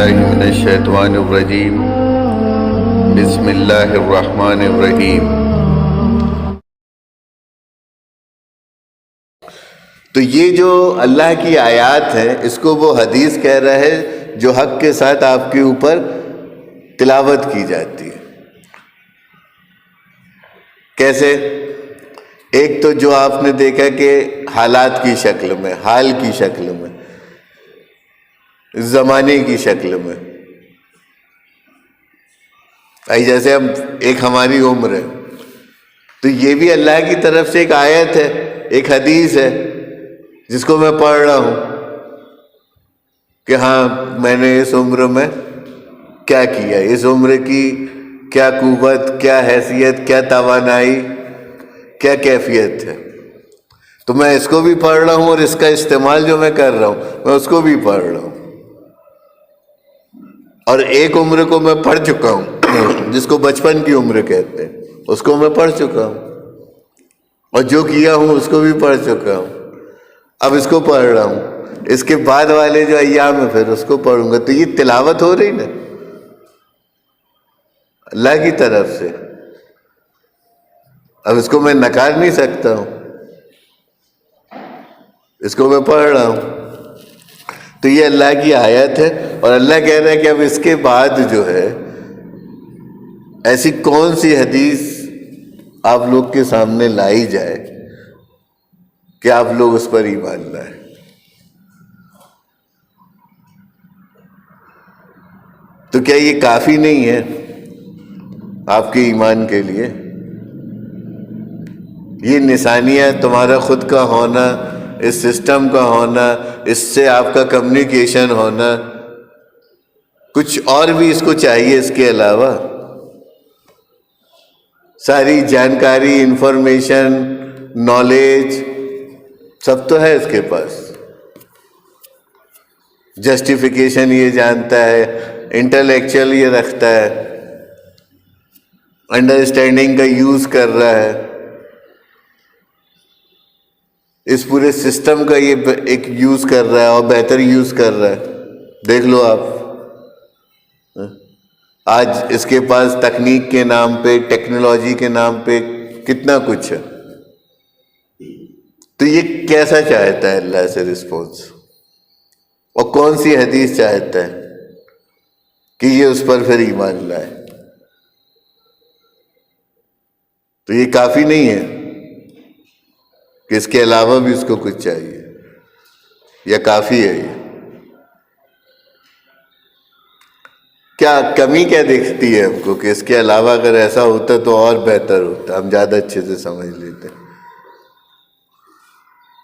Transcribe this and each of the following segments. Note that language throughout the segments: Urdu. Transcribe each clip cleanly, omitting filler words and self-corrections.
باللہ من الشیطان الرجیم بسم اللہ الرحمن الرحیم۔ تو یہ جو اللہ کی آیات ہیں اس کو وہ حدیث کہہ رہا ہے جو حق کے ساتھ آپ کے اوپر تلاوت کی جاتی ہے۔ کیسے؟ ایک تو جو آپ نے دیکھا کہ حالات کی شکل میں، حال کی شکل میں، زمانے کی شکل میں، جیسے ہم ایک ہماری عمر ہے، تو یہ بھی اللہ کی طرف سے ایک آیت ہے، ایک حدیث ہے جس کو میں پڑھ رہا ہوں کہ ہاں میں نے اس عمر میں کیا کیا، اس عمر کی کیا قوت، کیا حیثیت، کیا توانائی، کیا کیفیت ہے۔ تو میں اس کو بھی پڑھ رہا ہوں اور اس کا استعمال جو میں کر رہا ہوں میں اس کو بھی پڑھ رہا ہوں، اور ایک عمر کو میں پڑھ چکا ہوں جس کو بچپن کی عمر کہتے ہیں، اس کو میں پڑھ چکا ہوں، اور جو کیا ہوں اس کو بھی پڑھ چکا ہوں، اب اس کو پڑھ رہا ہوں، اس کے بعد والے جو ایام ہیں پھر اس کو پڑھوں گا۔ تو یہ تلاوت ہو رہی نا اللہ کی طرف سے، اب اس کو میں نکار نہیں سکتا ہوں، اس کو میں پڑھ رہا ہوں۔ تو یہ اللہ کی آیت ہے، اور اللہ کہہ رہا ہے کہ اب اس کے بعد جو ہے ایسی کون سی حدیث آپ لوگ کے سامنے لائی جائے کہ آپ لوگ اس پر ایمان لائیں۔ تو کیا یہ کافی نہیں ہے آپ کے ایمان کے لیے؟ یہ نشانیاں، تمہارا خود کا ہونا، اس سسٹم کا ہونا، اس سے آپ کا کمیونیکیشن ہونا، کچھ اور بھی اس کو چاہیے اس کے علاوہ؟ ساری جانکاری، انفارمیشن، نالج سب تو ہے اس کے پاس، جسٹیفیکیشن یہ جانتا ہے، انٹلیکچوئل یہ رکھتا ہے، انڈرسٹینڈنگ کا یوز کر رہا ہے، اس پورے سسٹم کا یہ ایک یوز کر رہا ہے اور بہتر یوز کر رہا ہے۔ دیکھ لو آپ آج اس کے پاس تکنیک کے نام پہ، ٹیکنالوجی کے نام پہ کتنا کچھ ہے۔ تو یہ کیسا چاہتا ہے اللہ سے رسپانس، اور کون سی حدیث چاہتا ہے کہ یہ اس پر پھر ایمان لائے؟ تو یہ کافی نہیں ہے کہ اس کے علاوہ بھی اس کو کچھ چاہیے، یا کافی ہے؟ یہ کیا کمی کیا دیکھتی ہے ہم کو کہ اس کے علاوہ اگر ایسا ہوتا تو اور بہتر ہوتا، ہم زیادہ اچھے سے سمجھ لیتے۔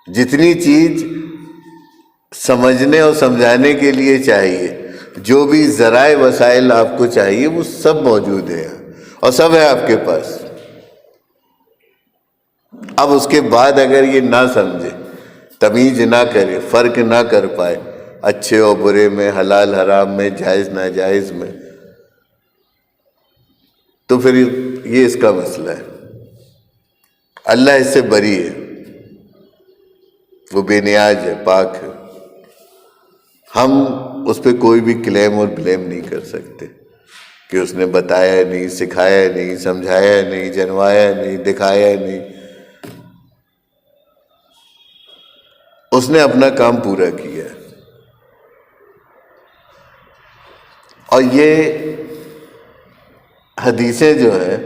جتنی چیز سمجھنے اور سمجھانے کے لیے چاہیے، جو بھی ذرائع وسائل آپ کو چاہیے وہ سب موجود ہے اور سب ہے آپ کے پاس۔ اب اس کے بعد اگر یہ نہ سمجھے، تمیز نہ کرے، فرق نہ کر پائے اچھے اور برے میں، حلال حرام میں، جائز ناجائز میں، تو پھر یہ اس کا مسئلہ ہے۔ اللہ اس سے بری ہے، وہ بے نیاز ہے، پاک ہے، ہم اس پہ کوئی بھی کلیم اور بلیم نہیں کر سکتے کہ اس نے بتایا نہیں، سکھایا نہیں، سمجھایا نہیں، جنوایا نہیں، دکھایا نہیں۔ اس نے اپنا کام پورا کیا، اور یہ حدیثیں جو ہیں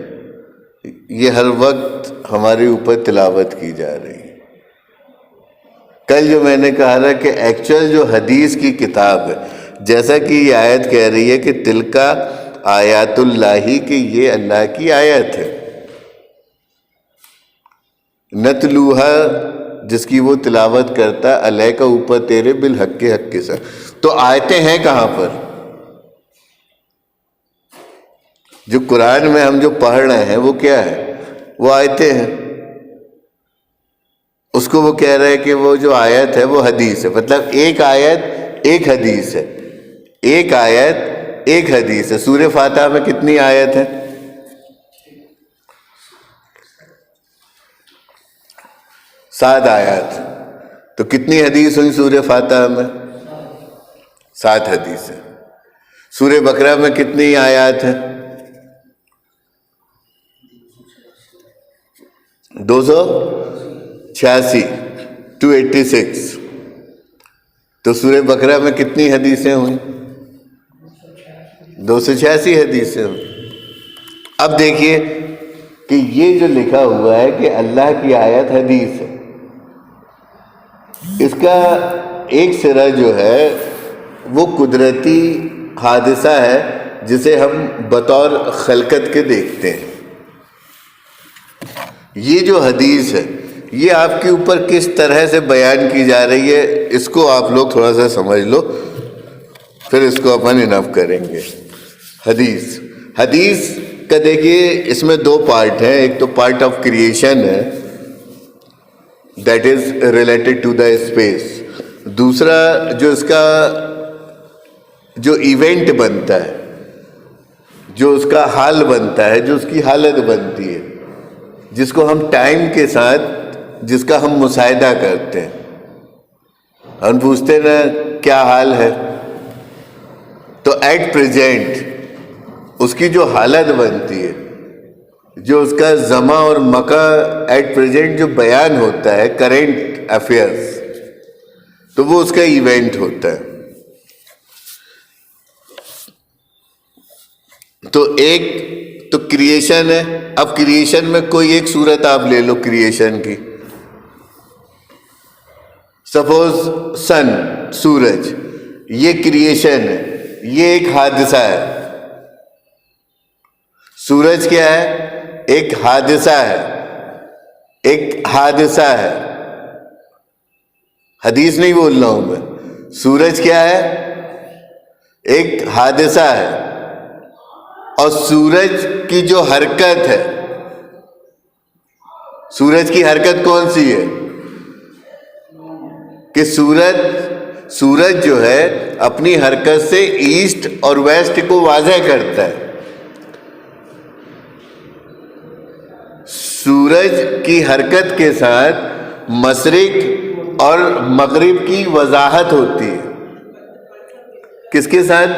یہ ہر وقت ہمارے اوپر تلاوت کی جا رہی ہیں۔ کل جو میں نے کہا تھا کہ ایکچوئل جو حدیث کی کتاب ہے، جیسا کہ یہ آیت کہہ رہی ہے کہ تلکا آیات اللہ، کہ یہ اللہ کی آیت ہے، نتلوہا جس کی وہ تلاوت کرتا علیہ کا اوپر تیرے بالحق کے حق کے ساتھ۔ تو آیتیں ہیں کہاں پر؟ جو قرآن میں ہم جو پڑھ رہے ہیں وہ کیا ہے؟ وہ آیتیں ہیں۔ اس کو وہ کہہ رہے ہیں کہ وہ جو آیت ہے وہ حدیث ہے، مطلب ایک آیت ایک حدیث ہے، ایک آیت ایک حدیث ہے۔ سورہ فاتحہ میں کتنی آیت ہے؟ 7 آیات۔ تو کتنی حدیث ہوئی سورہ فاتحہ میں؟ 7 حدیث ہے۔ سورہ بقرہ میں کتنی آیات ہیں؟ 286 286. تو سورہ بقرہ میں کتنی حدیثیں ہوئیں؟ 286 حدیثیں ہوئیں. اب دیکھیے کہ یہ جو لکھا ہوا ہے کہ اللہ کی آیت حدیث ہے، اس کا ایک سرا جو ہے وہ قدرتی حادثہ ہے جسے ہم بطور خلقت کے دیکھتے ہیں. یہ جو حدیث ہے یہ آپ کے اوپر کس طرح سے بیان کی جا رہی ہے، اس کو آپ لوگ تھوڑا سا سمجھ لو، پھر اس کو اپن انف کریں گے. حدیث کا دیکھیے اس میں دو پارٹ ہیں. ایک تو پارٹ آف کریشن ہے، that is related to the space. دوسرا جو اس کا جو ایونٹ بنتا ہے، جو اس کا حال بنتا ہے، جو اس کی حالت بنتی ہے، جس کو ہم ٹائم کے ساتھ جس کا ہم مشاہدہ کرتے ہیں. ہم پوچھتے نا کیا حال ہے، تو ایٹ پریزنٹ اس کی جو حالت بنتی ہے، جو اس کا زماں اور مکان ایٹ پریزنٹ جو بیان ہوتا ہے کرنٹ افیئرس، تو وہ اس کا ایونٹ ہوتا ہے. تو ایک تو کریشن ہے. اب کریشن میں کوئی ایک صورت آپ لے لو کریشن کی. سپوز سن، سورج، یہ کریشن ہے، یہ ایک حادثہ ہے. سورج کیا ہے؟ ایک حادثہ ہے، ایک حادثہ ہے. حدیث نہیں بول رہا ہوں میں. سورج کیا ہے؟ ایک حادثہ ہے. اور سورج کی جو حرکت ہے، سورج کی حرکت کون سی ہے؟ کہ سورج جو ہے اپنی حرکت سے ایسٹ اور ویسٹ کو واضح کرتا ہے. سورج کی حرکت کے ساتھ مشرق اور مغرب کی وضاحت ہوتی ہے. کس کے ساتھ؟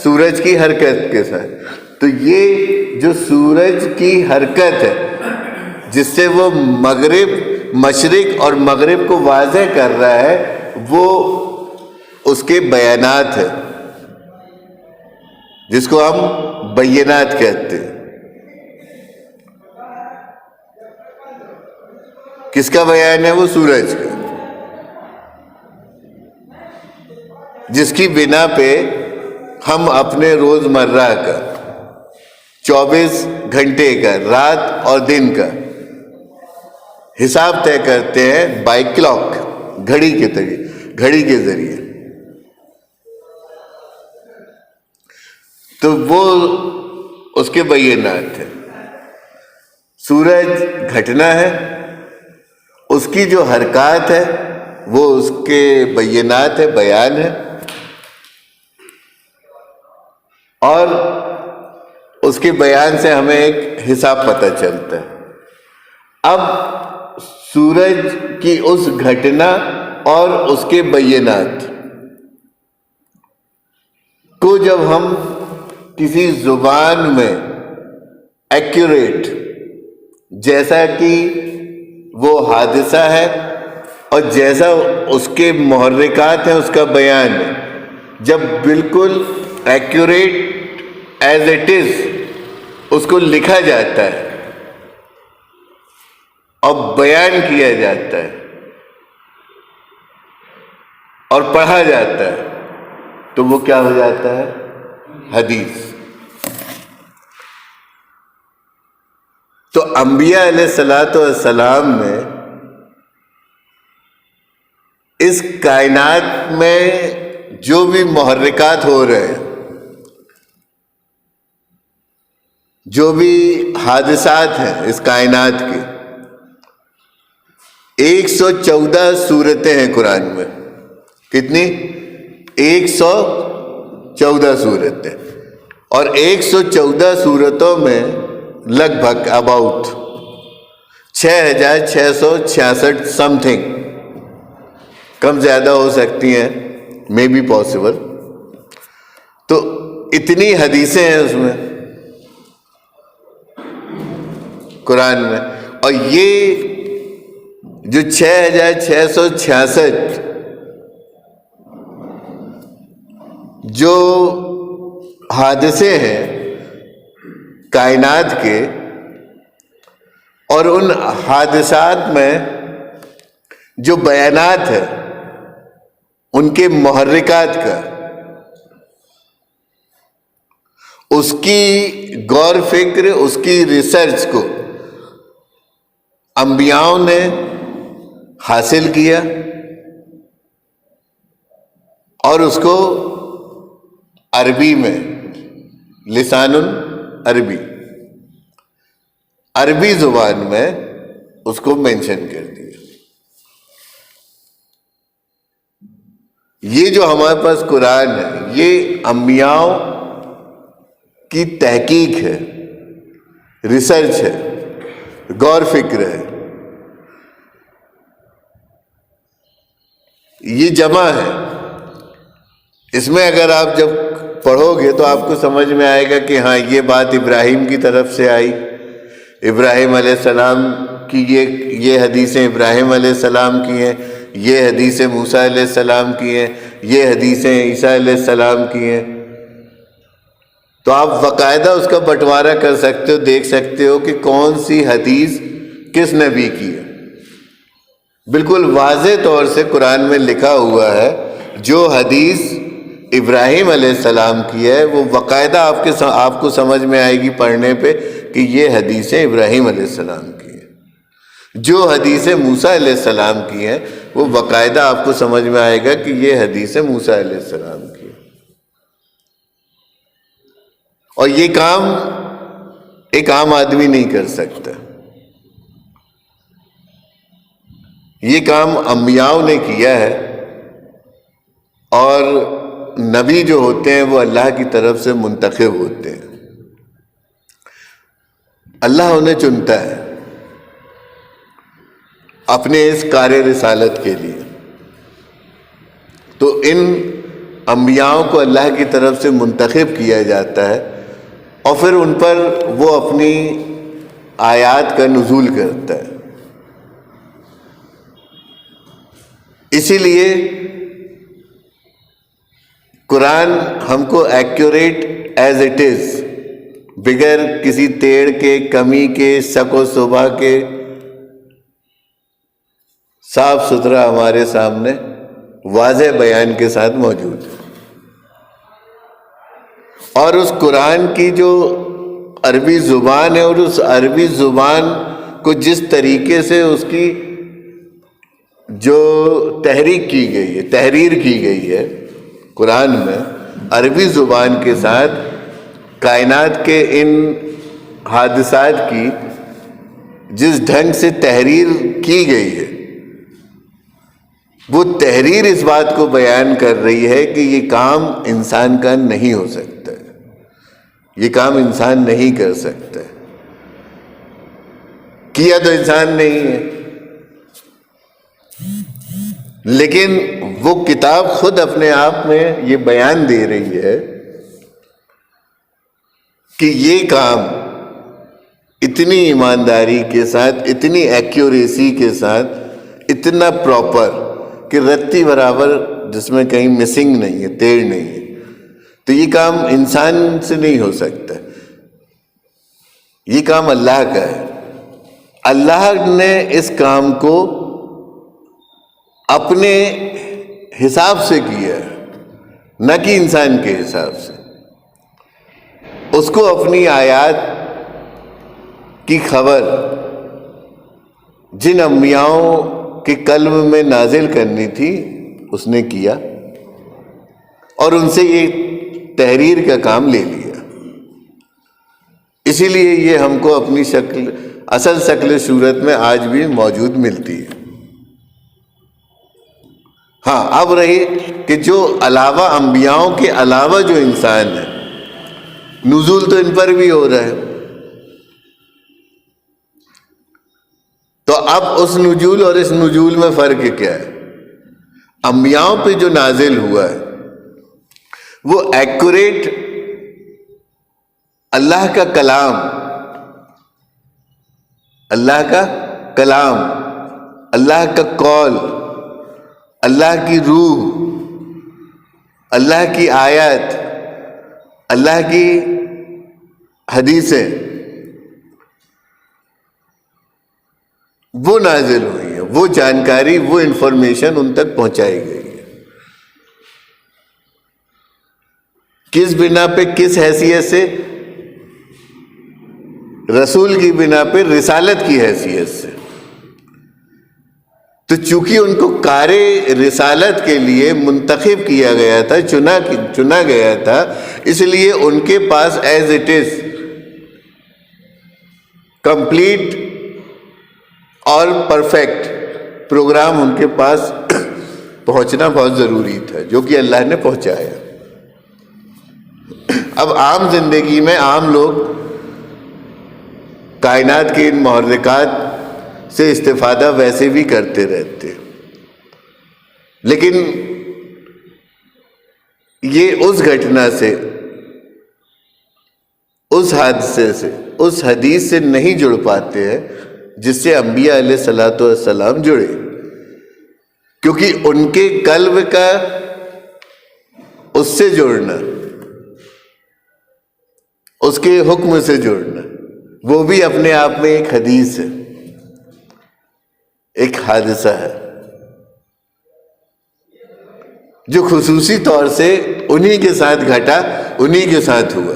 سورج کی حرکت کے ساتھ. تو یہ جو سورج کی حرکت ہے جس سے وہ مشرق اور مغرب کو واضح کر رہا ہے، وہ اس کے بیانات ہیں، جس کو ہم بینات کہتے ہیں. کس کا بیان ہے؟ وہ سورج کا، جس کی بنا پہ ہم اپنے روز مرہ کا 24 گھنٹے کا، رات اور دن کا حساب طے کرتے ہیں بائی کلاک، گھڑی کے ذریعے. تو وہ اس کے بیانات ہیں. سورج گھٹنا ہے، اس کی جو حرکات ہے وہ اس کے بیانات ہے، بیان ہے. اور اس کے بیان سے ہمیں ایک حساب پتہ چلتا ہے. اب سورج کی اس گھٹنا اور اس کے بیانات کو جب ہم کسی زبان میں ایکوریٹ، جیسا کہ وہ حادثہ ہے اور جیسا اس کے محرکات ہیں، اس کا بیان ہے، جب بالکل ایکوریٹ ایز اٹ از اس کو لکھا جاتا ہے اور بیان کیا جاتا ہے اور پڑھا جاتا ہے، تو وہ کیا ہو جاتا ہے؟ حدیث. تو انبیاء علیہ الصلوۃ والسلام نے اس کائنات میں جو بھی محرکات ہو رہے ہیں، جو بھی حادثات ہیں اس کائنات کے، 114 صورتیں ہیں قرآن میں. کتنی؟ 114 صورتیں. اور 114 صورتوں میں لگ بھگ اباؤٹ 6666 سم تھنگ، کم زیادہ ہو سکتی ہیں، مے بی پاسبل. تو اتنی حدیثیں ہیں اس میں قرآن میں، اور یہ جو 6666 جو حادثے ہیں کائنات کے، اور ان حادثات میں جو بیانات ہیں ان کے محرکات کا، اس کی غور فکر، اس کی ریسرچ کو انبیاؤں نے حاصل کیا اور اس کو عربی میں، لسان عربی زبان میں اس کو مینشن کر دیا۔ یہ جو ہمارے پاس قرآن ہے، یہ انبیاؤں کی تحقیق ہے، ریسرچ ہے، غور فکر ہے، یہ جمع ہے۔ اس میں اگر آپ جب پڑھو گے تو آپ کو سمجھ میں آئے گا کہ ہاں یہ بات ابراہیم کی طرف سے آئی، ابراہیم علیہ السلام کی یہ حدیثیں ابراہیم علیہ السلام کی ہیں، یہ حدیثیں موسیٰ علیہ السلام کی ہیں، یہ حدیثیں عیسیٰ علیہ السلام کی ہیں۔ تو آپ باقاعدہ اس کا بٹوارا کر سکتے ہو، دیکھ سکتے ہو کہ کون سی حدیث کس نبی کی ہے۔ بالکل واضح طور سے قرآن میں لکھا ہوا ہے، جو حدیث ابراہیم علیہ السلام کی ہے وہ باقاعدہ آپ کو سمجھ میں آئے گی پڑھنے پہ کہ یہ حدیثیں ابراہیم علیہ السلام کی ہیں۔ جو حدیثیں موسیٰ علیہ السلام کی ہیں وہ باقاعدہ آپ کو سمجھ میں آئے گا کہ یہ حدیثیں موسیٰ علیہ السلام کی ہیں۔ اور یہ کام ایک عام آدمی نہیں کر سکتا، یہ کام انبیاؤں نے کیا ہے، اور نبی جو ہوتے ہیں وہ اللہ کی طرف سے منتخب ہوتے ہیں، اللہ انہیں چنتا ہے اپنے اس کار رسالت کے لیے۔ تو ان انبیاؤں کو اللہ کی طرف سے منتخب کیا جاتا ہے، اور پھر ان پر وہ اپنی آیات کا نزول کرتا ہے۔ اسی لیے قرآن ہم کو ایکوریٹ ایز اٹ از، بغیر کسی تیڑ کے، کمی کے، شک و شبہ کے، صاف ستھرا ہمارے سامنے واضح بیان کے ساتھ موجود ہے۔ اور اس قرآن کی جو عربی زبان ہے، اور اس عربی زبان کو جس طریقے سے اس کی جو تحریر کی گئی ہے قرآن میں، عربی زبان کے ساتھ کائنات کے ان حادثات کی جس ڈھنگ سے تحریر کی گئی ہے، وہ تحریر اس بات کو بیان کر رہی ہے کہ یہ کام انسان کا نہیں ہو سکتا ہے، یہ کام انسان نہیں کر سکتا ہے، کیا تو انسان نہیں ہے، لیکن وہ کتاب خود اپنے آپ میں یہ بیان دے رہی ہے کہ یہ کام اتنی ایمانداری کے ساتھ، اتنی ایکیوریسی کے ساتھ، اتنا پراپر کہ رتی برابر جس میں کہیں مسنگ نہیں ہے، تیڑ نہیں ہے، تو یہ کام انسان سے نہیں ہو سکتا، یہ کام اللہ کا ہے۔ اللہ نے اس کام کو اپنے حساب سے کیا ہے، نہ کہ انسان کے حساب سے۔ اس کو اپنی آیات کی خبر جن انبیاؤں کے قلب میں نازل کرنی تھی اس نے کیا، اور ان سے یہ تحریر کا کام لے لیا۔ اسی لیے یہ ہم کو اپنی اصل شکل صورت میں آج بھی موجود ملتی ہے۔ ہاں، اب رہی کہ جو علاوہ انبیاؤں کے علاوہ جو انسان ہے، نزول تو ان پر بھی ہو رہا ہے، تو اب اس نزول اور اس نزول میں فرق کیا ہے؟ انبیاؤں پہ جو نازل ہوا ہے وہ ایکوریٹ اللہ کا کلام، اللہ کا کلام، اللہ کا قول، اللہ کی روح، اللہ کی آیت، اللہ کی حدیثیں وہ نازل ہوئی ہے، وہ جانکاری، وہ انفارمیشن ان تک پہنچائی گئی ہے۔ کس بنا پہ، کس حیثیت سے؟ رسول کی بنا پہ، رسالت کی حیثیت سے۔ تو چونکہ ان کو کار رسالت کے لیے منتخب کیا گیا تھا، چنا گیا تھا، اس لیے ان کے پاس ایز اٹ از کمپلیٹ اور پرفیکٹ پروگرام ان کے پاس پہنچنا بہت ضروری تھا، جو کہ اللہ نے پہنچایا۔ اب عام زندگی میں عام لوگ کائنات کے ان محرکات سے استفادہ ویسے بھی کرتے رہتے، لیکن یہ اس گھٹنا سے، اس حادثے سے، اس حدیث سے نہیں جڑ پاتے ہیں جس سے انبیاء علیہ الصلوۃ والسلام جڑے، کیونکہ ان کے قلب کا اس سے جڑنا، اس کے حکم سے جڑنا، وہ بھی اپنے آپ میں ایک حدیث ہے، ایک حادثہ ہے جو خصوصی طور سے انہی کے ساتھ گھٹا، انہی کے ساتھ ہوا،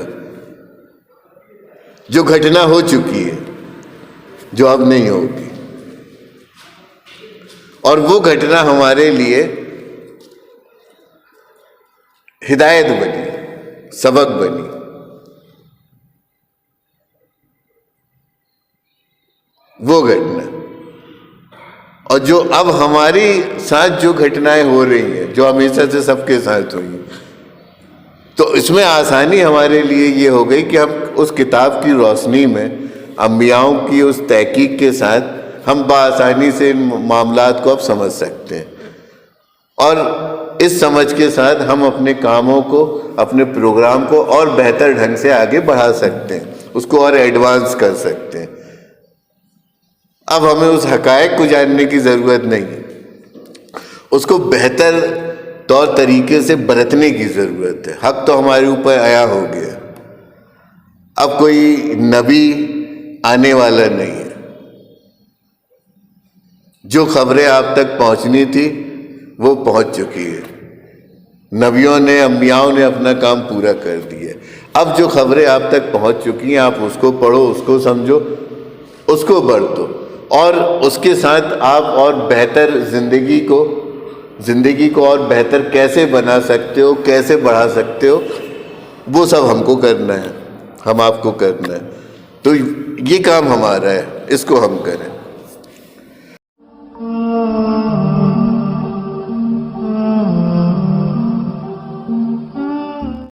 جو گھٹنا ہو چکی ہے، جو اب نہیں ہوگی، اور وہ گھٹنا ہمارے لیے ہدایت بنی، سبق بنی۔ وہ گھٹنا، اور جو اب ہماری ساتھ جو گھٹنائیں ہو رہی ہیں، جو ہمیشہ سے سب کے ساتھ ہوئی، تو اس میں آسانی ہمارے لیے یہ ہو گئی کہ ہم اس کتاب کی روشنی میں، انبیاؤں کی اس تحقیق کے ساتھ، ہم بآسانی سے ان معاملات کو اب سمجھ سکتے ہیں، اور اس سمجھ کے ساتھ ہم اپنے کاموں کو، اپنے پروگرام کو اور بہتر ڈھنگ سے آگے بڑھا سکتے ہیں، اس کو اور ایڈوانس کر سکتے ہیں۔ اب ہمیں اس حقائق کو جاننے کی ضرورت نہیں ہے، اس کو بہتر طور طریقے سے برتنے کی ضرورت ہے۔ حق تو ہمارے اوپر آیا ہو گیا، اب کوئی نبی آنے والا نہیں ہے۔ جو خبریں آپ تک پہنچنی تھی وہ پہنچ چکی ہے، نبیوں نے، انبیاؤں نے اپنا کام پورا کر دیا۔ اب جو خبریں آپ تک پہنچ چکی ہیں، آپ اس کو پڑھو، اس کو سمجھو، اس کو برتو، اور اس کے ساتھ آپ اور بہتر زندگی کو اور بہتر کیسے بنا سکتے ہو، کیسے بڑھا سکتے ہو، وہ سب ہم کو کرنا ہے، ہم آپ کو کرنا ہے۔ تو یہ کام ہمارا ہے، اس کو ہم کریں۔